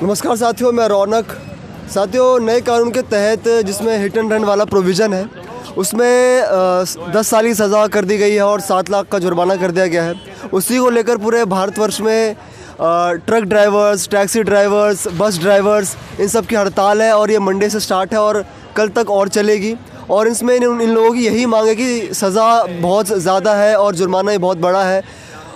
नमस्कार साथियों, मैं रौनक। साथियों, नए कानून के तहत जिसमें हिट एंड रन वाला प्रोविज़न है उसमें 10 साल की सज़ा कर दी गई है और 7 लाख का जुर्माना कर दिया गया है। उसी को लेकर पूरे भारतवर्ष में truck drivers, taxi drivers, bus drivers, इन सब की हड़ताल है और ये मंडे से स्टार्ट है और कल तक और चलेगी। और इसमें इन लोगों की यही मांग है कि सज़ा बहुत ज़्यादा है और जुर्माना ही बहुत बड़ा है।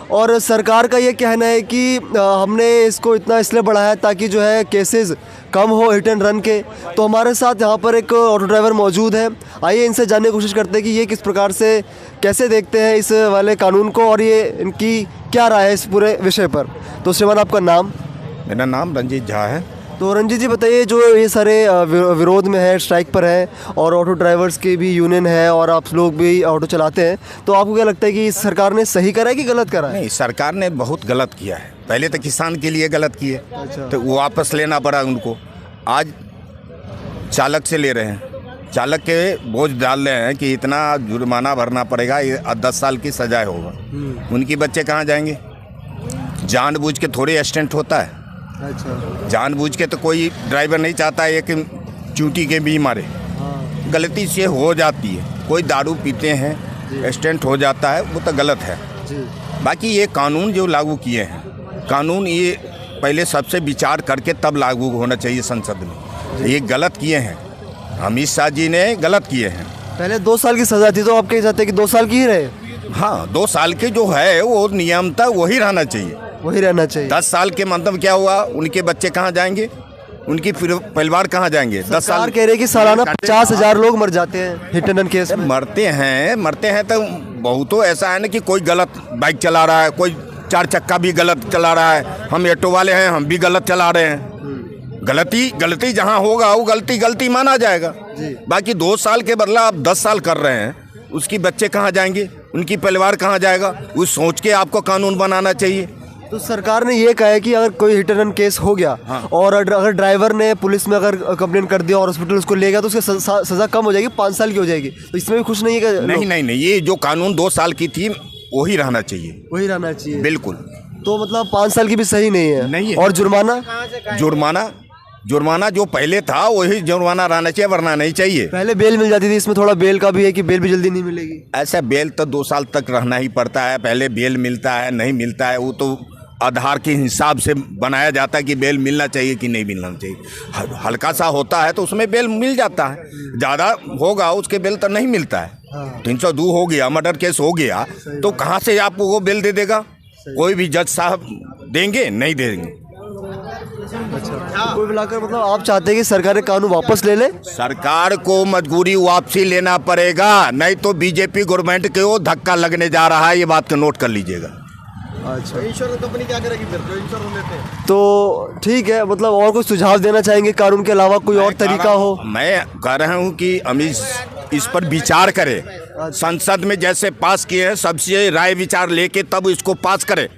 और सरकार का ये कहना है कि हमने इसको इतना इसलिए बढ़ाया ताकि जो है केसेस कम हो हिट एंड रन के। तो हमारे साथ यहाँ पर एक ऑटो ड्राइवर मौजूद है। आइए इनसे जानने की कोशिश करते हैं कि ये किस प्रकार से कैसे देखते हैं इस वाले कानून को और ये इनकी क्या राय है इस पूरे विषय पर। तो श्रीमान, आपका नाम? मेरा नाम रंजीत झा है। तो रंजीत जी बताइए, जो ये सारे विरोध में है, स्ट्राइक पर है और ऑटो ड्राइवर्स की भी यूनियन है और आप लोग भी ऑटो चलाते हैं, तो आपको क्या लगता है कि सरकार ने सही करा है कि गलत करा है? नहीं, सरकार ने बहुत गलत किया है। पहले तो किसान के लिए गलत किए। अच्छा। तो वो वापस लेना पड़ा उनको। आज चालक से ले रहे हैं, चालक के बोझ डाल रहे हैं कि इतना जुर्माना भरना पड़ेगा, ये 10 साल की सजा होगा। उनके बच्चे कहाँ जाएंगे? जानबूझ के थोड़े एक्सीडेंट होता है। अच्छा। जानबूझ के तो कोई ड्राइवर नहीं चाहता है कि चूंटी के भी मारे। हाँ। गलती से हो जाती है। कोई दारू पीते हैं, एक्सीडेंट हो जाता है, वो तो गलत है जी। बाकी ये कानून जो लागू किए हैं, कानून ये पहले सबसे विचार करके तब लागू होना चाहिए संसद में। ये गलत किए हैं, अमित शाह जी ने गलत किए हैं। पहले 2 साल की सज़ा थी, तो आप कह चाहते हैं कि 2 साल की ही रहे? हाँ, 2 साल के जो है वो नियम था, वही रहना चाहिए, वही रहना चाहिए। 10 साल के मतलब क्या हुआ? उनके बच्चे कहाँ जाएंगे? उनकी परिवार कहाँ जाएंगे? 10 साल कह रहे हैं कि सालाना 50,000 लोग मर जाते हैं हिट एंड रन केस में। मरते हैं तो बहुतों ऐसा है ना कि कोई गलत बाइक चला रहा है, कोई 4 चक्का भी गलत चला रहा है। हम ऑटो वाले हैं, हम भी गलत चला रहे हैं। गलती जहाँ होगा वो गलती माना जाएगा। बाकी 2 साल के बदला आप 10 साल कर रहे हैं, उसकी बच्चे कहाँ जाएंगे? उनकी परिवार कहाँ जाएगा? उस सोच के आपको कानून बनाना चाहिए। तो सरकार ने ये कहा है कि अगर कोई हिट एंड रन केस हो गया, हाँ। और अगर ड्राइवर ने पुलिस में अगर कंप्लेंट कर दिया और हॉस्पिटल उसको ले गया, तो उसकी सज़ा कम हो जाएगी, 5 साल की हो जाएगी। तो इसमें भी खुश नहीं है? नहीं, ये जो कानून 2 साल की थी वही रहना चाहिए। वही रहना चाहिए, बिल्कुल। तो मतलब 5 साल की भी सही नहीं है? नहीं है। और जुर्माना जो पहले था वही जुर्माना रहना चाहिए, वरना नहीं चाहिए। पहले बेल मिल जाती थी, इसमें थोड़ा बेल का भी है कि बेल भी जल्दी नहीं मिलेगी। ऐसा बेल तो 2 साल तक रहना ही पड़ता है। पहले बेल मिलता है, नहीं मिलता है, वो तो आधार के हिसाब से बनाया जाता है कि बेल मिलना चाहिए कि नहीं मिलना चाहिए। हल्का सा होता है तो उसमें बेल मिल जाता है, ज़्यादा होगा उसके बेल तो नहीं मिलता है। 302 हो गया, मर्डर केस हो गया, तो कहाँ से आपको वो बेल दे देगा? कोई भी जज साहब देंगे? नहीं देंगे। अच्छा, कोई मिलाकर मतलब आप चाहते हैं कि सरकार कानून वापस ले ले? सरकार को मजबूरी वापसी लेना पड़ेगा, नहीं तो बीजेपी गवर्नमेंट को धक्का लगने जा रहा है। ये बात को नोट कर लीजिएगा। अच्छा, इंश्योरेंस कंपनी क्या करेगी फिर? जो इंश्योरेंस लेते हैं। तो ठीक है, मतलब और कोई सुझाव देना चाहेंगे कानून के अलावा? कोई और तरीका हो? मैं कह रहा हूँ कि अमित इस पर विचार करे। संसद में जैसे पास किए हैं, सबसे राय विचार लेके तब इसको पास करे।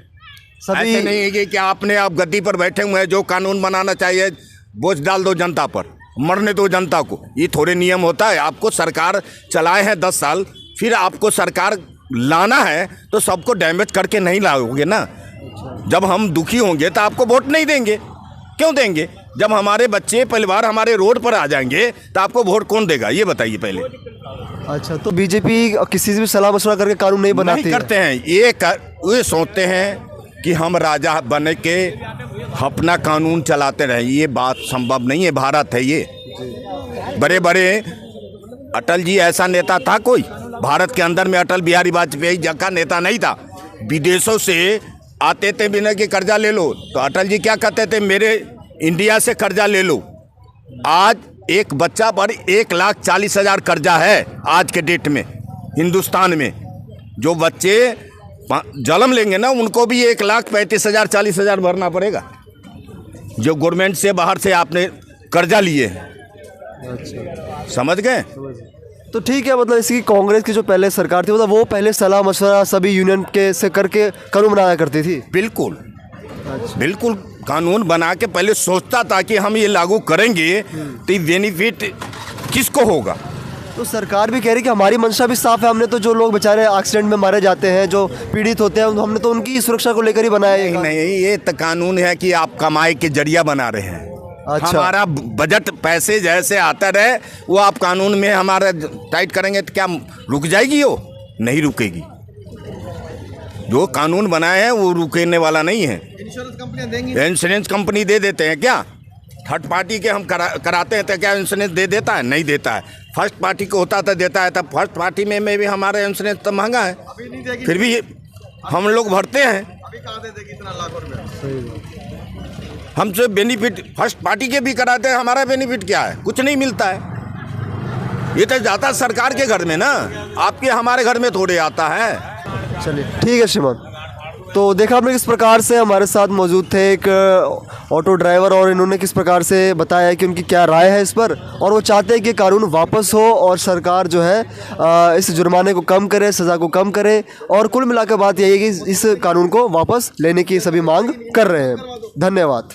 सभी ऐसे नहीं है कि आपने आप गद्दी पर बैठे हुए हैं, जो कानून बनाना चाहिए बोझ डाल दो जनता पर, मरने दो जनता को। ये थोड़े नियम होता है। आपको सरकार चलाए हैं 10 साल, फिर आपको सरकार लाना है तो सबको डैमेज करके नहीं लाओगे ना। जब हम दुखी होंगे तो आपको वोट नहीं देंगे। क्यों देंगे? जब हमारे बच्चे परिवार हमारे रोड पर आ जाएंगे तो आपको वोट कौन देगा? ये बताइए पहले। अच्छा, तो बीजेपी किसी से भी सलाह मशवरा करके कानून नहीं बनाती? नहीं करते हैं। ये सोचते हैं कि हम राजा बन के अपना कानून चलाते रहे। ये बात संभव नहीं है। भारत है ये। बड़े बड़े अटल जी ऐसा नेता था कोई? भारत के अंदर में अटल बिहारी वाजपेयी जगह नेता नहीं था। विदेशों से आते थे बिना कि कर्जा ले लो, तो अटल जी क्या कहते थे? मेरे इंडिया से कर्जा ले लो। आज एक बच्चा पर 1,40,000 कर्जा है आज के डेट में हिंदुस्तान में। जो बच्चे जन्म लेंगे ना, उनको भी 1,35,000 40,000 भरना पड़ेगा, जो गवर्नमेंट से बाहर से आपने कर्जा लिए हैं। अच्छा, समझ गए? तो ठीक है, मतलब इसकी कांग्रेस की जो पहले सरकार थी, मतलब वो पहले सलाह मशवरा सभी यूनियन के से करके कानून बनाया करती थी। बिल्कुल। बिल्कुल कानून बना के पहले सोचता था कि हम ये लागू करेंगे तो बेनिफिट किसको होगा। तो सरकार भी कह रही कि हमारी मंशा भी साफ है, हमने तो जो लोग बेचारे एक्सीडेंट में मारे जाते हैं, जो पीड़ित होते हैं, हमने तो उनकी सुरक्षा को लेकर ही बनाया है ये नहीं कानून। नहीं, ये तो कानून है कि आप कमाई के जरिया बना रहे हैं। अच्छा। हमारा बजट पैसे जैसे आता रहे वो आप कानून में हमारा टाइट करेंगे तो क्या रुक जाएगी? वो नहीं रुकेगी। जो कानून बनाए हैं वो रुकने वाला नहीं है। इंश्योरेंस कंपनियां देंगी? इंश्योरेंस कंपनी दे देते हैं क्या? थर्ड पार्टी के हम कराते हैं तो क्या इंश्योरेंस दे देता है? नहीं देता है। फर्स्ट पार्टी को होता तो देता है, तब फर्स्ट पार्टी में भी हमारा इंश्योरेंस तो महंगा है, अभी नहीं देगी। फिर भी हम लोग भरते हैं। अभी कहाँ दे देगी इतना लाखों रुपया? हमसे बेनिफिट फर्स्ट पार्टी के भी कराते हैं, हमारा बेनिफिट क्या है? कुछ नहीं मिलता है। ये तो जाता सरकार के घर में ना, आपके हमारे घर में थोड़े आता है। चलिए ठीक है श्रीमान। तो देखा आपने किस प्रकार से हमारे साथ मौजूद थे एक ऑटो ड्राइवर, और इन्होंने किस प्रकार से बताया कि उनकी क्या राय है इस पर, और वो चाहते हैं कि कानून वापस हो और सरकार जो है इस जुर्माने को कम करे, सज़ा को कम करे, और कुल मिलाकर बात यही है कि इस कानून को वापस लेने की सभी मांग कर रहे हैं। धन्यवाद।